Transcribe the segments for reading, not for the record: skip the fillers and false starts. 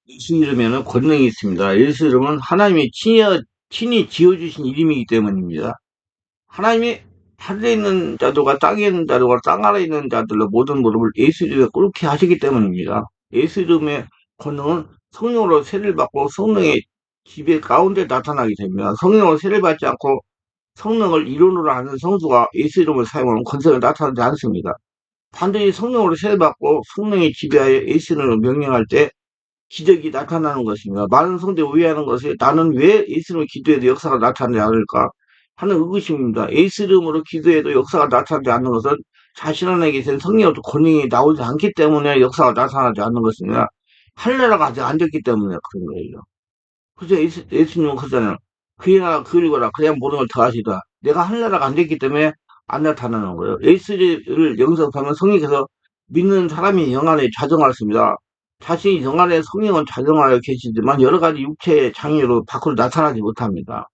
예수 이름에는 권능이 있습니다. 예수 이름은 하나님이 친히 지어주신 이름이기 때문입니다. 하나님이 하늘에 있는 자들과 땅에 있는 자들과 땅 아래에 있는 자들로 모든 무릎을 예수 이름에 꿇게 하시기 때문입니다. 예수 이름의 권능은 성령으로 세례를 받고 성령의 지배 가운데 나타나게 됩니다. 성령으로 세례를 받지 않고 성령을 이론으로 아는 성수가 예수 이름을 사용하면 권세가 나타나지 않습니다. 반드시 성령으로 세례받고 성령의 지배하에 예수 이름을 명령할 때 기적이 나타나는 것입니다. 많은 성도에 오해하는 것이 나는 왜 예수 이름으로 기도해도 역사가 나타나지 않을까 하는 의구심입니다. 예수 이름으로 기도해도 역사가 나타나지 않는 것은 자신 안에 계신 성령의 권능이 나오지 않기 때문에 역사가 나타나지 않는 것입니다. 할례가 아직 안 됐기 때문에 그런 거예요. 그래서 예수님은 그러잖아요. 그의 나라 그리고라 그냥 모든 걸 더하시다. 내가 할례가 안 됐기 때문에 안 나타나는 거예요. 예수를 영접하면 성령께서 믿는 사람이 영 안에 좌정하였습니다. 자신이 영 안에 성령은 좌정하여 계시지만 여러 가지 육체의 장애로 밖으로 나타나지 못합니다.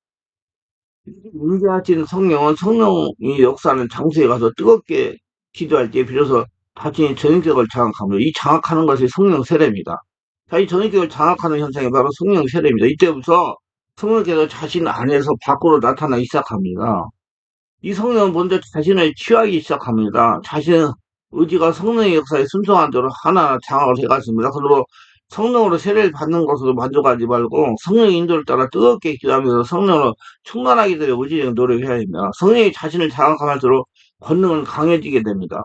임재하신 성령은 성령이 역사하는 장소에 가서 뜨겁게 기도할 때 비로소 자신의 전인격을 장악합니다. 이 장악하는 것이 성령 세례입니다. 자기 전인격을 장악하는 현상이 바로 성령 세례입니다. 이때부터 성령께서 자신 안에서 밖으로 나타나기 시작합니다. 이 성령은 먼저 자신을 취하기 시작합니다. 자신의 의지가 성령의 역사에 순종한 대로 하나하나 장악을 해갔습니다. 그리고 성령으로 세례를 받는 것으로 만족하지 말고 성령의 인도를 따라 뜨겁게 기도하면서 성령으로 충만하게 되려 의지적인 노력해야 됩니다. 성령이 자신을 장악할수록 권능은 강해지게 됩니다.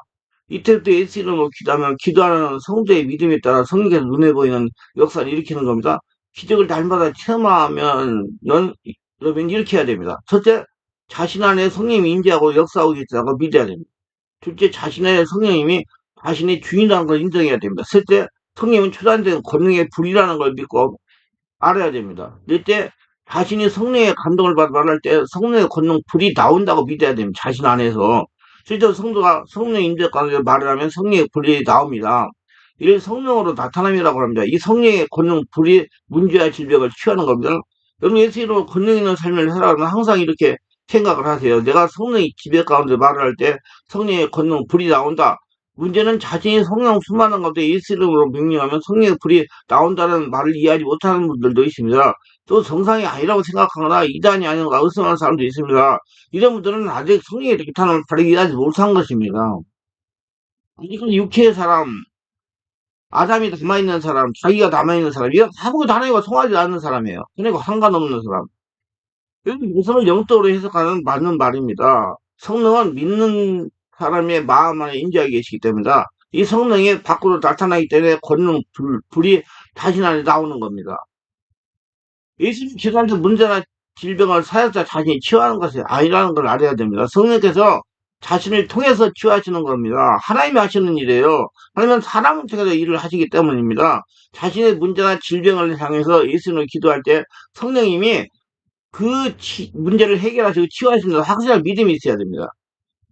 이때부터 예수 이름으로 기도하면 기도하는 성도의 믿음에 따라 성령께서 눈에 보이는 역사를 일으키는 겁니다. 기적을 날마다 체험하면 여러분 이렇게 해야 됩니다. 첫째, 자신 안에 성령님이 임재하고 역사하고 있다고 믿어야 됩니다. 둘째, 자신의 성령님이 자신의 주인이라는 걸 인정해야 됩니다. 셋째, 성령님은 초단된 권능의 불이라는 걸 믿고 알아야 됩니다. 넷째, 자신이 성령의 감동을 받아 말할 때 성령의 권능 불이 나온다고 믿어야 됩니다. 자신 안에서. 실제로 성도가 성령 임재 가운데 말을 하면 성령의 불이 나옵니다. 이를 성령으로 나타남이라고 합니다. 이 성령의 권능 불이 문제와 질병을 취하는 겁니다. 여러분 예수 이름으로 권능 있는 삶을 살아가면 항상 이렇게 생각을 하세요. 내가 성령의 지배 가운데 말을 할 때 성령의 권능 불이 나온다. 문제는 자신이 성령 수많은 가운데 예수 이름으로 명령하면 성령의 불이 나온다는 말을 이해하지 못하는 분들도 있습니다. 또 정상이 아니라고 생각하거나 이단이 아닌가 의심하는 사람도 있습니다. 이런 분들은 아직 성령의 기탄을 발휘하지 못한 것입니다. 아직은 육체의 사람, 아담이 남아있는 사람, 자기가 남아있는 사람, 이런 아무것도 하나님과 통하지 않는 사람이에요. 그러니까 상관없는 사람. 이런 모습을 영적으로 해석하는 맞는 말입니다. 성령은 믿는 사람의 마음 안에 임재하게 계시기 때문이다. 이 성령이 밖으로 나타나기 때문에 권능, 불이 자신 안에 나오는 겁니다. 예수님 기도하면서 문제나 질병을 사역자 자신이 치유하는 것이 아니라는 걸 알아야 됩니다. 성령께서 자신을 통해서 치유하시는 겁니다. 하나님이 하시는 일이에요. 하나님은 사람을 통해서 일을 하시기 때문입니다. 자신의 문제나 질병을 향해서 예수님을 기도할 때 성령님이 그 문제를 해결하시고 치유하신다는 확실한 믿음이 있어야 됩니다.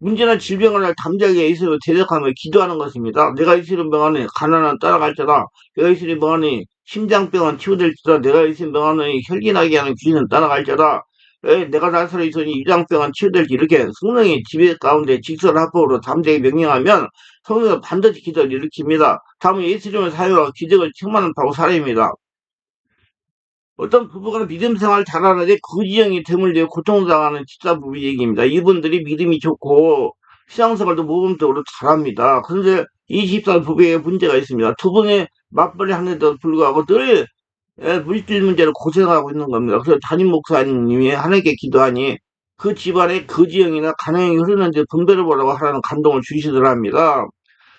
문제나 질병을 담대하게 예수님을 대적하며 기도하는 것입니다. 내가 예수님 명하니 가난한 따라갈지라. 내가 예수님 명하니 심장병은 치유될지라. 내가 예수님 명하니 혈기나게 하는 귀신은 따라갈지라. 내가 나사로 있으니 위장병은 치유될지. 이렇게 성령의 지배 가운데 직설합법으로 담대하게 명령하면 성령은 반드시 기적을 일으킵니다. 다음은 예수님을 사용하고 기적을 충만한 바로 사람입니다. 어떤 부부가 믿음 생활 잘하는데 그 지형이 되물려 고통당하는 집사 부부 얘기입니다. 이분들이 믿음이 좋고 신앙생활도 모범적으로 잘합니다. 그런데 이 집사 부부에 문제가 있습니다. 두 분이 맞벌이 하는데도 불구하고 늘 물질 문제로 고생하고 있는 겁니다. 그래서 담임 목사님이 하나님께 기도하니 그 집안에 그 지형이나 가능이 흐르는지 분별을 보라고 하라는 감동을 주시더랍니다.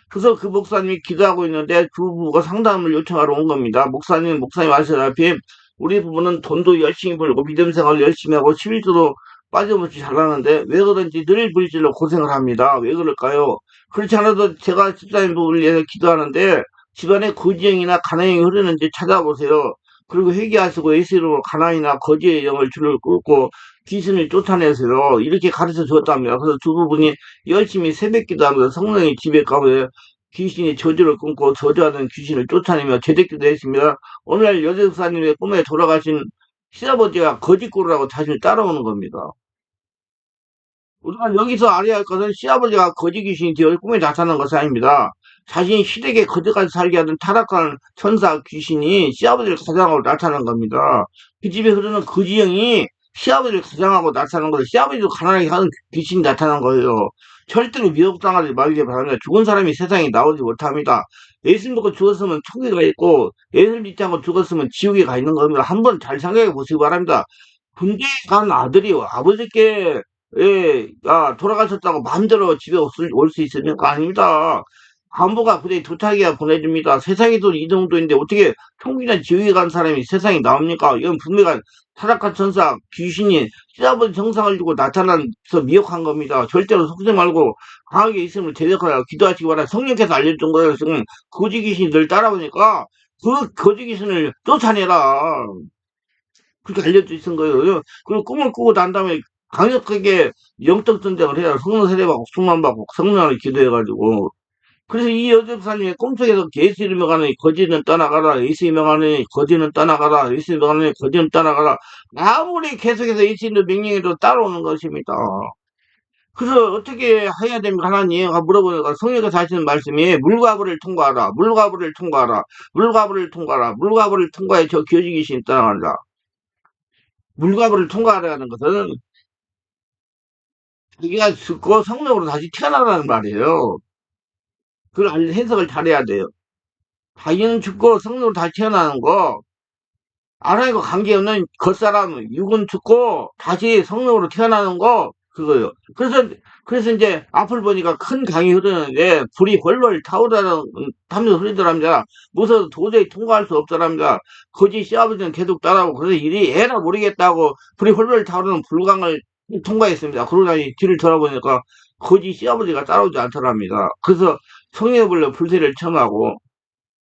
그래서 그 목사님이 기도하고 있는데 두 부부가 상담을 요청하러 온 겁니다. 목사님 아시다시피 우리 부부는 돈도 열심히 벌고 믿음 생활을 열심히 하고 11조도 빠짐없이 잘하는데 왜 그런지 늘 물질로 고생을 합니다. 왜 그럴까요? 그렇지 않아도 제가 집사님 부부를 위해서 기도하는데 집안에 거지영이나 가난이 흐르는지 찾아보세요. 그리고 회개하시고 예수 이름으로 가난이나 거지의 영을 줄을 끊고 귀신을 쫓아내세요. 이렇게 가르쳐 주었답니다. 그래서 두 부분이 열심히 새벽 기도하면서 성령의 지배 가운데 귀신이 저주를 끊고 저주하는 귀신을 쫓아내며 제대기도 했습니다. 오늘날 여대사님의 꿈에 돌아가신 시아버지가 거짓고루라고 자신을 따라오는 겁니다. 우리가 여기서 알아야 할 것은 시아버지가 거짓 귀신이 되어 꿈에 나타난 것이 아닙니다. 자신이 시댁에 거지까지 살게 하던 타락한 천사 귀신이 시아버지를 가장하고 나타난 겁니다. 그 집에 흐르는 거지영이 시아버지를 가장하고 나타난 거예요. 시아버지도 가난하게 하는 귀신이 나타난 거예요. 절대로 미혹당하지 말기 바랍니다. 죽은 사람이 세상에 나오지 못합니다. 예수 믿고 죽었으면 천국에 있고 예수 믿지 않고 죽었으면 지옥에 가 있는 겁니다. 한번 잘 생각해 보시기 바랍니다. 군대 간 아들이 아버지께 돌아가셨다고 마음대로 집에 올 수 있습니까? 아닙니다. 간부가 부대 도착해야 보내줍니다. 세상에도 이 정도인데 어떻게 천국이나 지옥에 간 사람이 세상에 나옵니까? 이건 분명한 타락한 천사 귀신이 시아버지 정상을 두고 나타나서 미혹한 겁니다. 절대로 속지 말고 강하게 있음을 대적하여 기도하시기 바랍니다. 성령께서 알려준 거예요. 지금 거지 귀신이 늘 따라오니까 그 거지 귀신을 쫓아내라. 그렇게 알려져 있는 거예요. 그리고 꿈을 꾸고 난 다음에 강력하게 영적 전쟁을 해야 성령 세례받고 숨만 받고 성령을 기도해가지고 그래서 이 여집사님이 꿈속에서 예수 이름에 가는 거지는 떠나가라 예수 이름에 가는 거지는 떠나가라 예수 이름에 가는 거지는 떠나가라 아무리 계속해서 예수 이름 명령해도 따라오는 것입니다. 그래서 어떻게 해야 됩니까? 하나님 물어보니까 성령께서 하시는 말씀이 물과 불을 통과하라 물과 불을 통과하라 물과 불을 통과하라 물과 불을 통과해 저 거지 귀신이 떠나간다. 물과 불을 통과하라는 것은 자기가 죽고 성령으로 다시 태어나라는 말이에요. 그걸 해석을 잘해야 돼요. 자기는 죽고 성령으로 다시 태어나는 거, 하나님과 관계없는 겉사람, 육은 죽고 다시 성령으로 태어나는 거, 그거요. 그래서 이제 앞을 보니까 큰 강이 흐르는데 불이 훨훨 타오르는 타면서 흐르더랍니다. 무서워서 도저히 통과할 수 없더랍니다. 거짓 시아버지는 계속 따라오고 그래서 일이 애라 모르겠다고 불이 훨훨 타오르는 불강을 통과했습니다. 그러고 나니 뒤를 돌아보니까 거짓 시아버지가 따라오지 않더랍니다. 그래서 성령의 불로 불세를 청하고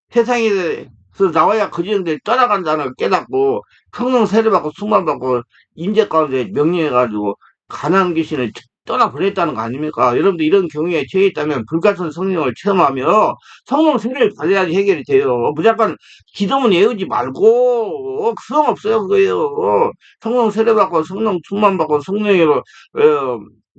세상에서 나와야 거짓인들 떠나간다는 걸 깨닫고 성령 세례받고 충만받고 임재 가운데 명령해가지고 가나안 귀신을 떠나보냈다는 거 아닙니까? 여러분들 이런 경우에 처해 있다면 불같은 성령을 체험하며 성령 세례를 받아야지 해결이 돼요. 무조건 기도문 외우지 말고 소용없어요 그거예요. 성령 세례받고 성령 충만받고 성령으로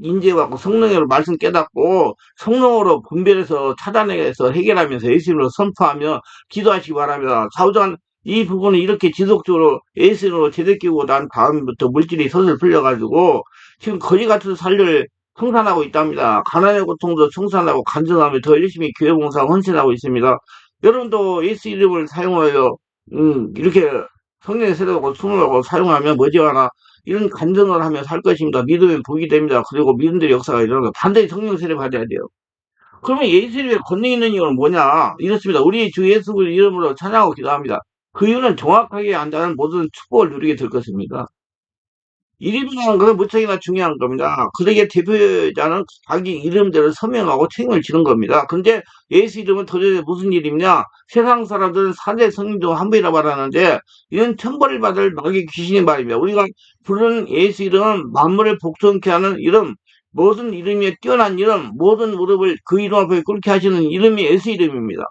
인재받고 성령으로 말씀 깨닫고 성령으로 분별해서 찾아내서 해결하면서 예수님으로 선포하며 기도하시기 바랍니다. 사후장 이 부분을 이렇게 지속적으로 예수님으로 제대끼고 난 다음부터 물질이 서슬 풀려가지고 지금 거지 같은 살을 청산하고 있답니다. 가난의 고통도 청산하고 간증하며 더 열심히 교회 봉사 헌신하고 있습니다. 여러분도 예수 이름을 사용하여 이렇게 성령의 세례하고 숨을 사용하며 머지않아 이런 간증을 하며 살 것입니다. 믿으면 복이 됩니다. 그리고 믿음들의 역사가 일어나고 반드시 성령 세례 받아야 돼요. 그러면 예수 이름에 권능 있는 이유는 뭐냐? 이렇습니다. 우리 주 예수 이름으로 찬양하고 기도합니다. 그 이유는 정확하게 한다는 모든 축복을 누리게 될 것입니다. 이름이라는 것은 무척이나 중요한 겁니다. 그러기에 대표자는 자기 이름대로 서명하고 책임을 지는 겁니다. 그런데 예수 이름은 도대체 무슨 이름이냐? 세상 사람들은 사대 성인 중 한 분이라 말하는데 이런 천벌을 받을 마귀 귀신의 말입니다. 우리가 부르는 예수 이름은 만물을 복종케 하는 이름, 모든 이름에 뛰어난 이름, 모든 무릎을 그 이름 앞에 꿇게 하시는 이름이 예수 이름입니다.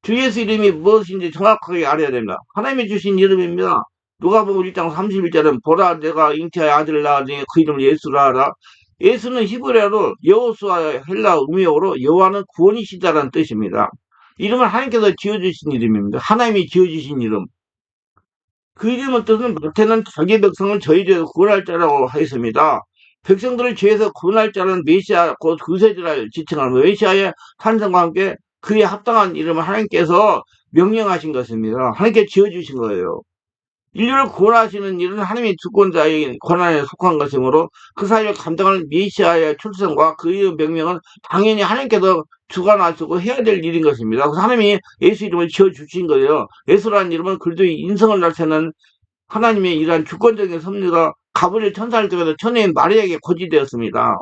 주 예수 이름이 무엇인지 정확하게 알아야 됩니다. 하나님이 주신 이름입니다. 누가복음 1장 31절은 보라 내가 잉태하여 아들을 낳으니 그 이름을 예수라 하라. 예수는 히브리어로 여호수아 헬라 음역으로 여호와는 구원이시다라는 뜻입니다. 이름은 하나님께서 지어주신 이름입니다. 하나님이 지어주신 이름. 그 이름의 뜻은 마태는 자기 백성을 저희 죄에서 구원할 자라고 하였습니다. 백성들을 죄에서 구원할 자는 메시아 곧 구세주를 지칭하는 메시아의 탄생과 함께 그에 합당한 이름을 하나님께서 명령하신 것입니다. 하나님께 지어주신 거예요. 인류를 구원하시는 일은 하나님의 주권자의 권한에 속한 것이므로 그 사실을 감당하는 메시아의 출생과 그의 명령은 당연히 하나님께서 주관하시고 해야 될 일인 것입니다. 그래서 하나님이 예수 이름을 지어주신 거예요. 예수라는 이름은 그리스도의 인성을 나타내는 하나님의 이러한 주권적인 섭리가 가브리엘 천사를 통해서 천혜인 마리아에게 고지되었습니다.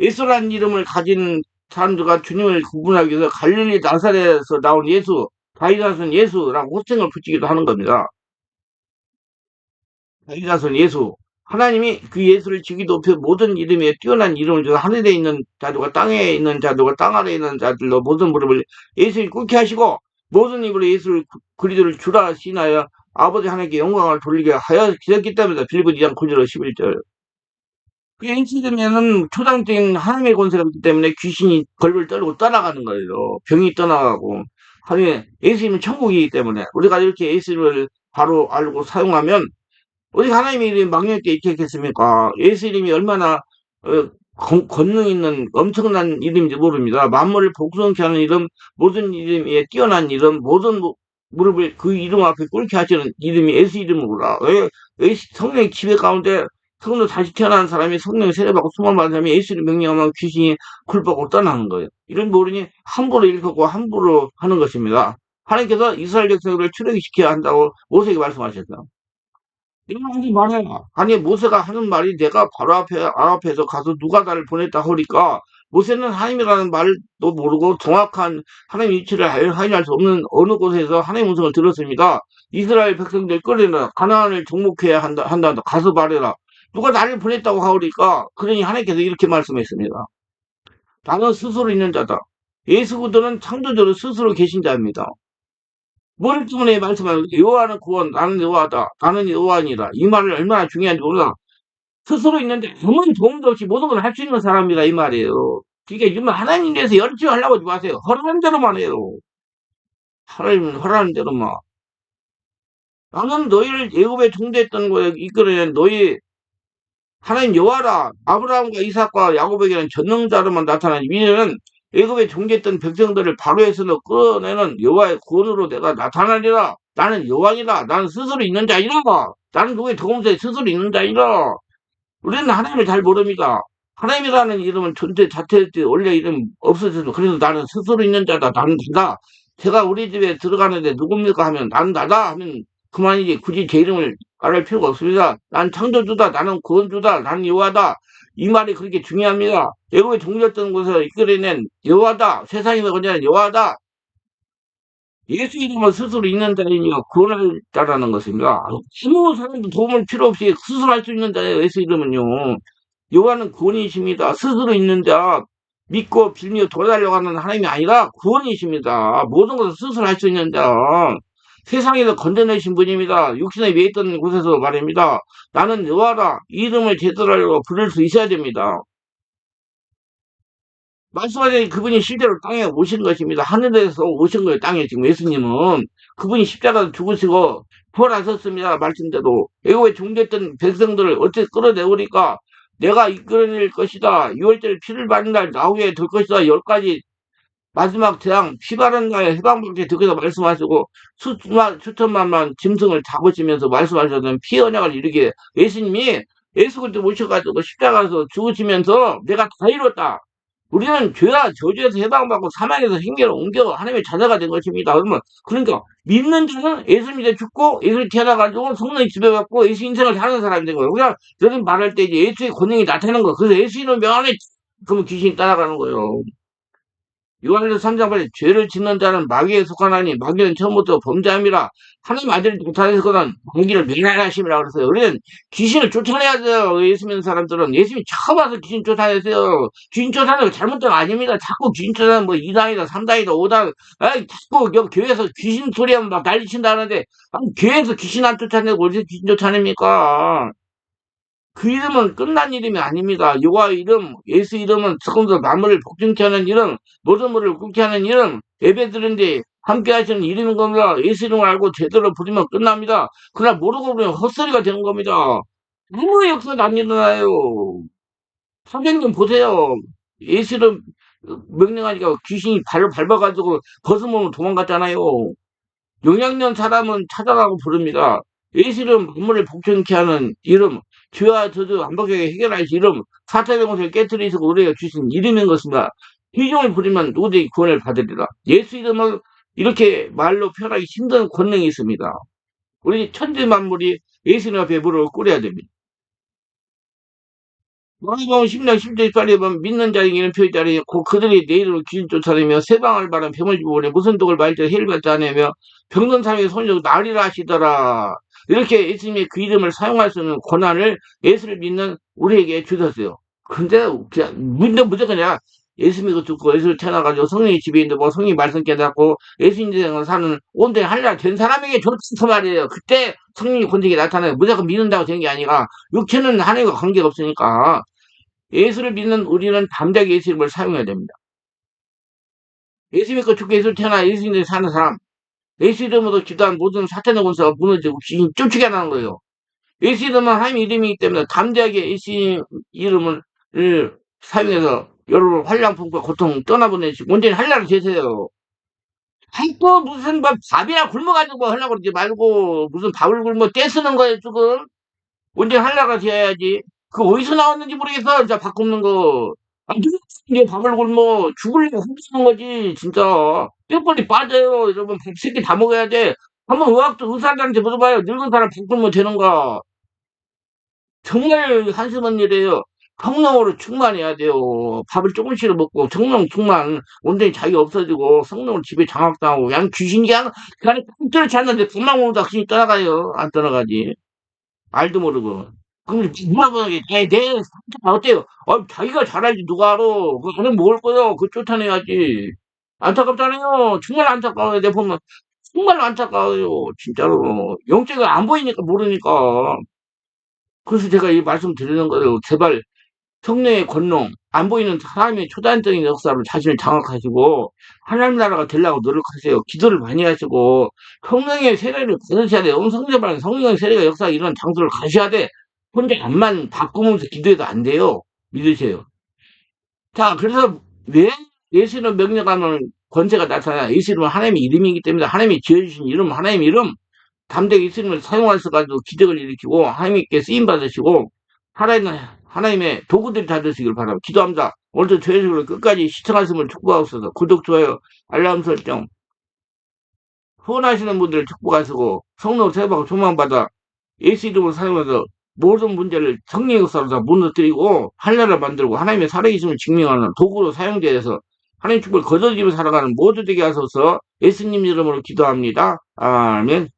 예수라는 이름을 가진 사람들과 주님을 구분하기 위해서 갈릴리 나사렛에서 나온 예수, 다윗자손 예수라고 호칭을 붙이기도 하는 겁니다. 다윗자손 예수. 하나님이 그 예수를 지기 높여 모든 이름에 뛰어난 이름을 줘서 하늘에 있는 자들과 땅에 있는 자들과 땅 아래에 있는 자들로 모든 무릎을 예수를 꿇게 하시고 모든 입으로 예수를 그리스도를 주라 시인하여 아버지 하나님께 영광을 돌리게 하여 기셨기 때문에 빌립보 2장 9절 11절. 그 예수님에는 초당적인 하나님의 권세가 있기 때문에 귀신이 걸불 떨고 떠나가는 거예요. 병이 떠나가고. 하나님, 예수님은 천국이기 때문에 우리가 이렇게 예수님을 바로 알고 사용하면 어디 하나님의 이름이 망령되게 있겠습니까? 예수 이름이 얼마나 권능 있는 엄청난 이름인지 모릅니다. 만물을 복성케 하는 이름, 모든 이름에 뛰어난 이름, 모든 무릎을 그 이름 앞에 꿇게 하시는 이름이 예수 이름이구나. 왜 성령의 지배 가운데 성도 다시 태어난 사람이 성령의 세례받고 수만받은 사람이 예수를 명령하면 귀신이 굴복하고 떠나는 거예요. 이런 모르니 함부로 일컫고 함부로 하는 것입니다. 하나님께서 이스라엘 백성들을 출애굽시켜야 한다고 모세에게 말씀하셨어요. 내가 하지 말아라. 아니, 모세가 하는 말이 내가 바로 앞에서 가서 누가 나를 보냈다 하니까 모세는 하나님이라는 말도 모르고 정확한 하나님 위치를 확인할 수 없는 어느 곳에서 하나님 음성을 들었습니다. 이스라엘 백성들 끌어내라. 가나안을 정복해야 한다. 가서 말해라. 누가 나를 보냈다고 하오니까 그러니 하나님께서 이렇게 말씀했습니다. 나는 스스로 있는 자다. 예수 그리스도는 창조주로 스스로 계신 자입니다. 뭘 때문에 말씀하는 여호와는 구원, 나는 여호와다, 나는 여호와니라. 이 말을 얼마나 중요한지 몰라. 스스로 있는데 아무런 도움도 없이 모든 걸 할 수 있는 사람이라 이 말이에요. 그러니까 이만 하나님께서 열심히 하려고 하지 마세요. 허락하는 대로만 해요. 하나님은 허락하는 대로만. 나는 너희를 애굽에 종대했던 거에 이끌어낸 너희 하나님 여호와라. 아브라함과 이삭과 야곱에게는 전능자로만 나타난 위에는 애굽에 종대했던 백성들을 바로에서 끌어내는 여호와의 구원으로 내가 나타나리라. 나는 여호와니라. 나는 스스로 있는 자이라. 나는 누구의 도움에 스스로 있는 자이라. 우리는 하나님을 잘 모릅니다. 하나님이라는 이름은 존재 자체에 원래 이름 없어져도 그래서 나는 스스로 있는 자다. 나는 나다. 제가 우리 집에 들어가는데 누굽니까 하면 나는 나다 하면 그만이지 굳이 제 이름을 말할 필요가 없습니다. 난 창조주다. 나는 구원주다. 나는 여호와다. 이 말이 그렇게 중요합니다. 애굽의 종렸던 곳에서 이끌어낸 여호와다. 세상에 건재한 여호와다. 예수 이름은 스스로 있는 자이며 구원할 자라는 것입니다. 아무 사람도 도움을 필요 없이 스스로 할 수 있는 자예요. 예수 이름은요. 여호와는 구원이십니다. 스스로 있는 자, 믿고 빌며 도달려고 하는 하나님이 아니라 구원이십니다. 모든 것을 스스로 할 수 있는 자, 세상에서 건져내신 분입니다. 육신에 매여 있던 곳에서 말입니다. 나는 여호와라. 이름을 제대로 하려고 부를 수 있어야 됩니다. 말씀하자니 그분이 실제로 땅에 오신 것입니다. 하늘에서 오신 거예요. 땅에 지금 예수님은. 그분이 십자가에서 죽으시고 부활하셨습니다. 말씀대로. 애굽에 종됐던 백성들을 어떻게 끌어내오니까 내가 이끌어낼 것이다. 6월절 피를 받는 날 나후에 될 것이다. 10가지 마지막 재앙 피 바른 날 해방밖에 듣고서 말씀하시고 수천만만 짐승을 잡으시면서 말씀하셨던 피 언약을 이루게 예수님이 예수 그리스도 모셔가지고 십자가에서 죽으시면서 내가 다 이뤘다. 우리는 죄와 저주에서 해방받고 사망에서 생계로 옮겨 하나님의 자녀가 된 것입니다. 그러면 그러니까 믿는 자는 예수 믿어 죽고 예수를 태어나가지고 성령이 지배받고 예수 인생을 사는 사람이 된 거예요. 그냥 저는 말할 때 이제 예수의 권능이 나타나는 거예요. 그래서 예수 이름 명안에 그러면 귀신이 따라가는 거예요. 요한일서 3장 8절 죄를 짓는 자는 마귀에 속하나니 마귀는 처음부터 범죄함이라 하나님 아들이 못하였거든 마귀를 멸하심이라 그랬어요. 우리는 귀신을 쫓아내야 돼요. 예수 믿는 사람들은 예수님이 처음 와서 귀신 쫓아내세요. 귀신 쫓아내는 거 잘못된 거 아닙니다. 자꾸 귀신 쫓아내는 뭐 2단이다 3단이다 5단 자꾸 교회에서 귀신 소리하면 막 난리친다는데 교회에서 귀신 안 쫓아내고 어디서 귀신 쫓아냅니까? 그 이름은 끝난 이름이 아닙니다. 여호와 이름, 예수 이름은 조금더 만물을 복종케 하는 이름, 모든 물을 끓게 하는 이름, 예배드리는데 함께 하시는 이름인 겁니다. 예수 이름을 알고 제대로 부르면 끝납니다. 그러나 모르고 부르면 헛소리가 되는 겁니다. 아무 역사도 안 일어나요. 선생님 보세요. 예수 이름 명령하니까 귀신이 발을 밟아가지고 벗으면 도망갔잖아요. 영향력 사람은 찾아가고 부릅니다. 예수 이름 만물을 복종케 하는 이름, 죄와 저주 완벽하게 해결할 이름, 사탄의 것을 깨뜨리시고 우리에게 주신 이름인 것입니다. 이름을 부리면 누구든지 구원을 받으리라. 예수 이름을 이렇게 말로 표현하기 힘든 권능이 있습니다. 우리 천지 만물이 예수님 앞에 무릎을 꿇어야 됩니다. 마가복음 10장 10절 18절에 보면 믿는 자에게는 표의 자리에 그들이 내 이름으로 귀신 쫓아내며 세방을 바른 병을 주보내 무슨 독을 말자 해를 받지 않으며 병든 사람에게 손을 들고 나으리라 하시더라. 이렇게 예수님의 그 이름을 사용할 수 있는 권한을 예수를 믿는 우리에게 주셨어요. 근데 그냥 무조건 그냥 예수 믿고 죽고 예수를 태어나가지고 성령이 집에 있는데 뭐 성령이 말씀 깨닫고 예수 인생을 사는 온전히 할라 된 사람에게 좋다 말이에요. 그때 성령이 권세가 나타나요. 무조건 믿는다고 되는 게 아니라 육체는 하나님과 관계가 없으니까 예수를 믿는 우리는 담대하게 예수 이름을 사용해야 됩니다. 예수 믿고 죽게 예수 태어나 예수 이름에 사는 사람, 예수 이름으로 기도한 모든 사탄의 권세가 무너지고 귀신 쫓기게 하는 거예요. 예수 이름은 하나님 이름이기 때문에 담대하게 예수 이름을 사용해서 여러분 환란 풍파 고통 떠나보내시고 온전히 한나라를 계세요. 아이 또 무슨 뭐 밥이나 굶어가지고 하려고 그러지 말고 무슨 밥을 굶어 떼쓰는 거예요 지금. 온전히 한나라가 되어야지. 그 어디서 나왔는지 모르겠어 진짜 밥 굶는 거. 아 누가 이제 밥을 굶어 죽으려고 굶는 거지 진짜. 뼈벌이 빠져요 여러분. 밥 3끼 다 먹어야 돼. 한번 의사들한테 물어봐요. 늙은 사람 밥 굶으면 되는가. 정말 한심한 일이에요. 성령으로 충만해야 돼요. 밥을 조금씩 먹고 성령 충만, 온전히 자기 없어지고 성령을 집에 장악당하고 그냥 귀신이 그 안에 뚫지 않는데 밥만 먹는다 귀신이 떠나가요. 안 떠나가지. 알도 모르고. 그럼 물어보는 게, 내 상태가 어때요? 자기가 잘 알지 누가 알아. 그 안에 먹을 거요. 그거 쫓아내야지. 안타깝잖아요. 정말 안타까워요. 내 보면 정말 안타까워요. 진짜로. 영적이 안 보이니까 모르니까. 그래서 제가 이 말씀 드리는 거예요. 제발 성령의 권능, 안 보이는 하나님의 초단적인 역사로 자신을 장악하시고 하나님 나라가 되려고 노력하세요. 기도를 많이 하시고 성령의 세례를 받으셔야 돼요. 성령의 세례가 역사 이런 장소를 가셔야 돼. 혼자 앞만 바꾸면서 기도해도 안 돼요. 믿으세요. 자, 그래서 왜 예수는 명령하는 권세가 나타나? 예수는 하나님의 이름이기 때문에 하나님이 지어주신 이름, 하나님의 이름, 담대히 예수님을 사용하셔 가지고 기적을 일으키고 하나님께 쓰임 받으시고 하나님의 도구들이 다 되시길 바랍니다. 기도합니다. 오늘도 저희를 끝까지 시청하심을 축복하옵소서. 구독, 좋아요, 알람 설정, 후원하시는 분들을 축복하시고 성령 세바가 조망받아 예수 이름을 사용해서 모든 문제를 성령의 역사로 다 무너뜨리고 하나를 만들고 하나님의 살아계심을 증명하는 도구로 사용되어서 하나님 축복을 거저지며 살아가는 모두 되게 하소서. 예수님 이름으로 기도합니다. 아멘.